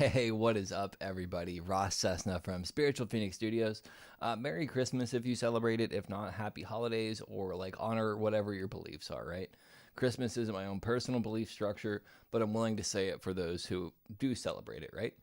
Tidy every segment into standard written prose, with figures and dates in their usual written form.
Hey, what is up, everybody? Ross Cessna from Spiritual Phoenix Studios. Merry Christmas if you celebrate it. If not, happy holidays, or like honor whatever your beliefs are, right? Christmas isn't my own personal belief structure, but I'm willing to say it for those who do celebrate it, right?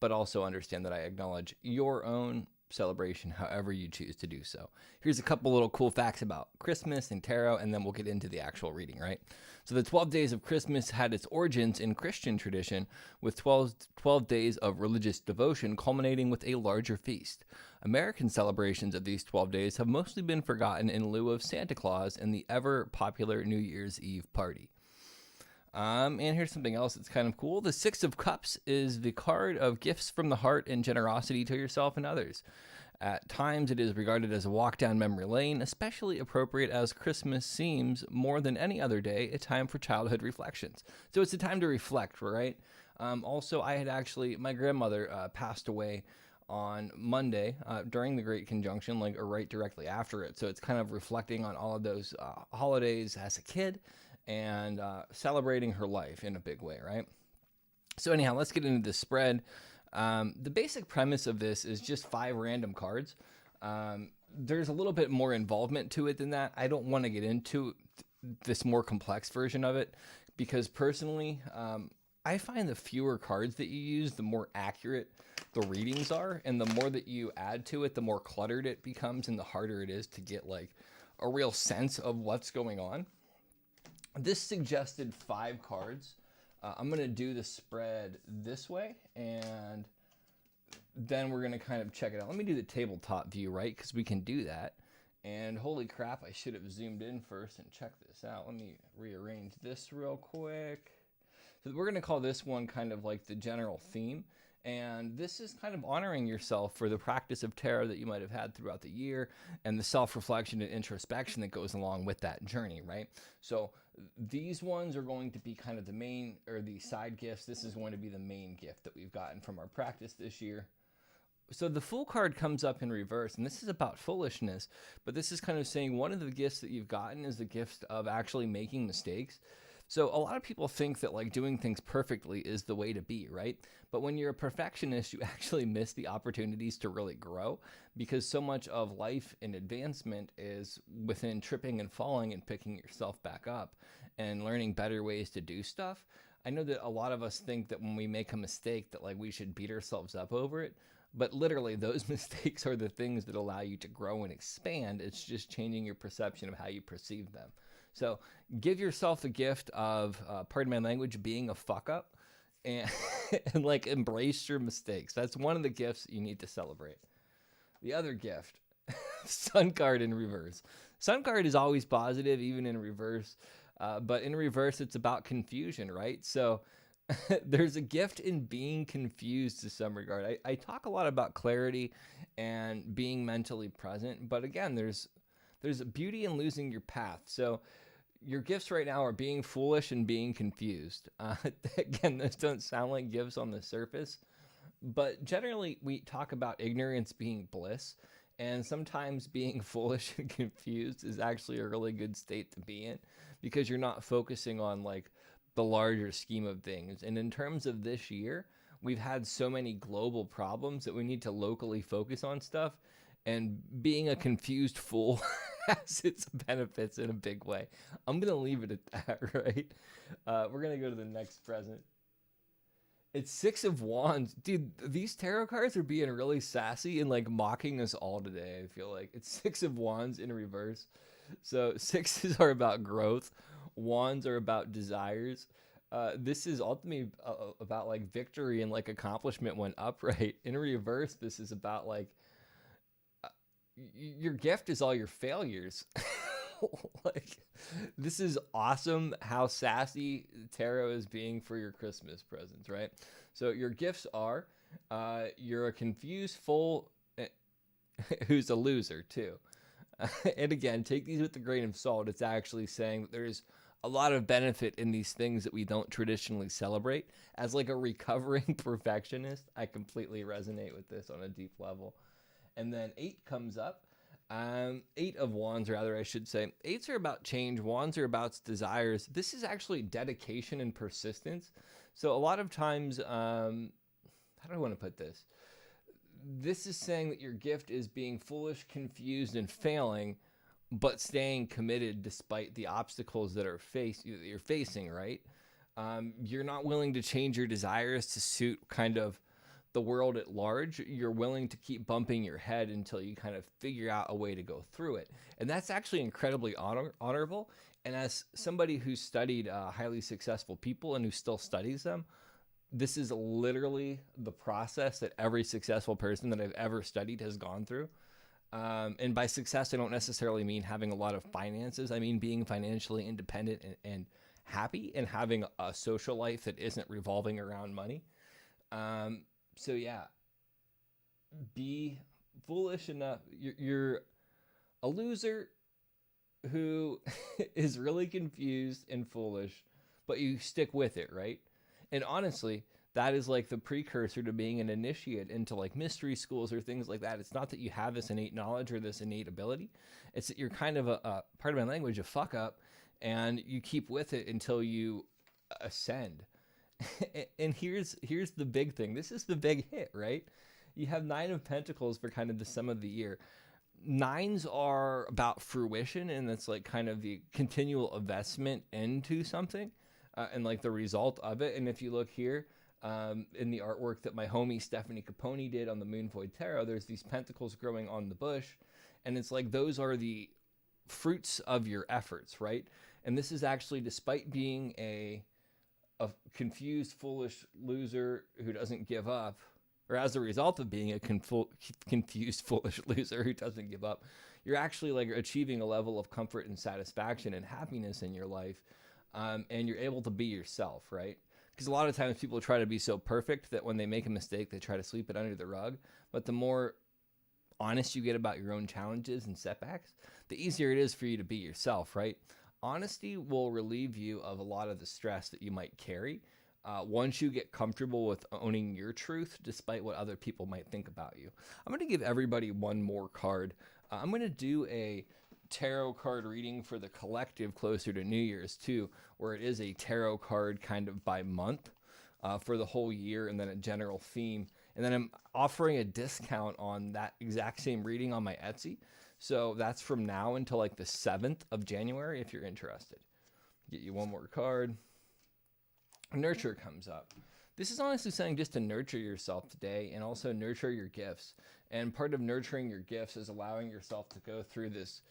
But also understand that I acknowledge your own celebration however you choose to do so. Here's a couple little cool facts about Christmas and tarot, and then we'll get into the actual reading, right? So the 12 days of Christmas had its origins in Christian tradition, with 12 days of religious devotion culminating with a larger feast. American celebrations of these 12 days have mostly been forgotten in lieu of Santa Claus and the ever popular New Year's Eve party. And here's something else that's kind of cool. The Six of Cups is the card of gifts from the heart and generosity to yourself and others. At times, it is regarded as a walk down memory lane, especially appropriate as Christmas seems, more than any other day, a time for childhood reflections. So it's a time to reflect, right? Also, my grandmother passed away on Monday during the Great Conjunction, or right directly after it. So it's kind of reflecting on all of those holidays as a kid and celebrating her life in a big way, right? So anyhow, let's get into the spread. The basic premise of this is just 5 random cards. There's a little bit more involvement to it than that. I don't want to get into this more complex version of it because personally, I find the fewer cards that you use, the more accurate the readings are, and the more that you add to it, the more cluttered it becomes and the harder it is to get like a real sense of what's going on. This suggested 5 cards. I'm going to do the spread this way, and then we're going to kind of check it out. Let me do the tabletop view, right? Because we can do that. And holy crap, I should have zoomed in first and checked this out. Let me rearrange this real quick. So we're going to call this one kind of like the general theme. And this is kind of honoring yourself for the practice of tarot that you might have had throughout the year and the self-reflection and introspection that goes along with that journey, right? So these ones are going to be kind of the main or the side gifts. This is going to be the main gift that we've gotten from our practice this year. So the Fool card comes up in reverse, and this is about foolishness, but this is kind of saying one of the gifts that you've gotten is the gift of actually making mistakes. So a lot of people think that like doing things perfectly is the way to be, right? But when you're a perfectionist, you actually miss the opportunities to really grow because so much of life and advancement is within tripping and falling and picking yourself back up and learning better ways to do stuff. I know that a lot of us think that when we make a mistake that like we should beat ourselves up over it, but literally those mistakes are the things that allow you to grow and expand. It's just changing your perception of how you perceive them. So give yourself the gift of, pardon my language, being a fuck up and, and like embrace your mistakes. That's one of the gifts you need to celebrate. The other gift, Sun card in reverse. Sun card is always positive, even in reverse. But in reverse, it's about confusion, right? So there's a gift in being confused to some regard. I talk a lot about clarity and being mentally present. But again, there's a beauty in losing your path. So your gifts right now are being foolish and being confused. Again, those don't sound like gifts on the surface, but generally we talk about ignorance being bliss, and sometimes being foolish and confused is actually a really good state to be in because you're not focusing on like the larger scheme of things. And in terms of this year, we've had so many global problems that we need to locally focus on stuff, and being a confused fool has its benefits in a big way. I'm going to leave it at that, right? We're going to go to the next present. It's 6 of Wands. Dude, these tarot cards are being really sassy and like mocking us all today, I feel like. It's 6 of Wands in reverse. So 6s are about growth. Wands are about desires. This is ultimately about like victory and like accomplishment when upright. In reverse, this is about like your gift is all your failures. Like, this is awesome how sassy tarot is being for your Christmas presents, right? So your gifts are, you're a confused fool who's a loser too. And again, take these with a grain of salt. It's actually saying that there's a lot of benefit in these things that we don't traditionally celebrate. As like a recovering perfectionist, I completely resonate with this on a deep level. And then 8 comes up. 8 of Wands, rather, I should say. 8s are about change. Wands are about desires. This is actually dedication and persistence. So a lot of times, how do I want to put this? This is saying that your gift is being foolish, confused, and failing, but staying committed despite the obstacles that you're facing, right? You're not willing to change your desires to suit kind of the world at large. You're willing to keep bumping your head until you kind of figure out a way to go through it. And that's actually incredibly honorable. And as somebody who studied highly successful people and who still studies them, this is literally the process that every successful person that I've ever studied has gone through. And by success, I don't necessarily mean having a lot of finances. I mean being financially independent and happy and having a social life that isn't revolving around money. So yeah, be foolish enough. You're a loser who is really confused and foolish, but you stick with it, right? And honestly, that is like the precursor to being an initiate into like mystery schools or things like that. It's not that you have this innate knowledge or this innate ability. It's that you're kind of a part of my language, a fuck up, and you keep with it until you ascend. And here's the big thing. This is the big hit, right? You have 9 of Pentacles for kind of the sum of the year. 9s are about fruition, and that's like kind of the continual investment into something and like the result of it. And if you look here in the artwork that my homie Stephanie Capone did on the Moon Void Tarot, there's these pentacles growing on the bush, and it's like those are the fruits of your efforts, right? And this is actually, despite being a confused, foolish loser who doesn't give up, or as a result of being a confused, foolish loser who doesn't give up, you're actually like achieving a level of comfort and satisfaction and happiness in your life, and you're able to be yourself, right? Because a lot of times people try to be so perfect that when they make a mistake, they try to sweep it under the rug. But the more honest you get about your own challenges and setbacks, the easier it is for you to be yourself, right? Honesty will relieve you of a lot of the stress that you might carry once you get comfortable with owning your truth, despite what other people might think about you. I'm going to give everybody one more card. I'm going to do a tarot card reading for the collective closer to New Year's too, where it is a tarot card kind of by month for the whole year, and then a general theme. And then I'm offering a discount on that exact same reading on my Etsy. So that's from now until like the 7th of January if you're interested. Get you one more card. Nurture comes up. This is honestly saying just to nurture yourself today and also nurture your gifts. And part of nurturing your gifts is allowing yourself to go through this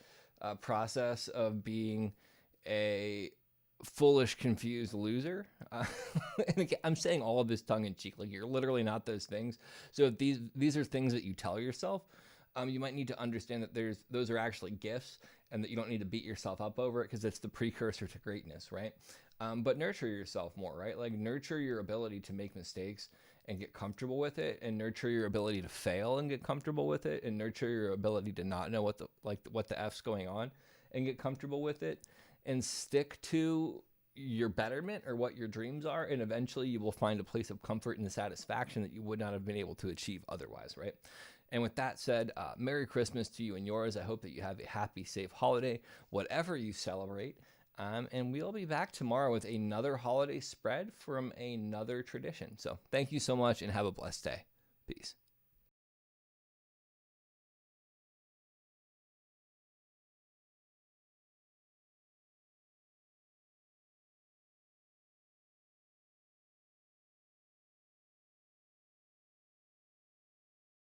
process of being a foolish, confused loser. And again, I'm saying all of this tongue in cheek, like you're literally not those things. So if these are things that you tell yourself, you might need to understand that those are actually gifts, and that you don't need to beat yourself up over it, because it's the precursor to greatness, right? But nurture yourself more, right? Like nurture your ability to make mistakes and get comfortable with it, and nurture your ability to fail and get comfortable with it, and nurture your ability to not know what the F's going on and get comfortable with it, and stick to your betterment or what your dreams are, and eventually you will find a place of comfort and satisfaction that you would not have been able to achieve otherwise, right? And with that said, Merry Christmas to you and yours. I hope that you have a happy, safe holiday, whatever you celebrate. And we'll be back tomorrow with another holiday spread from another tradition. So thank you so much and have a blessed day. Peace.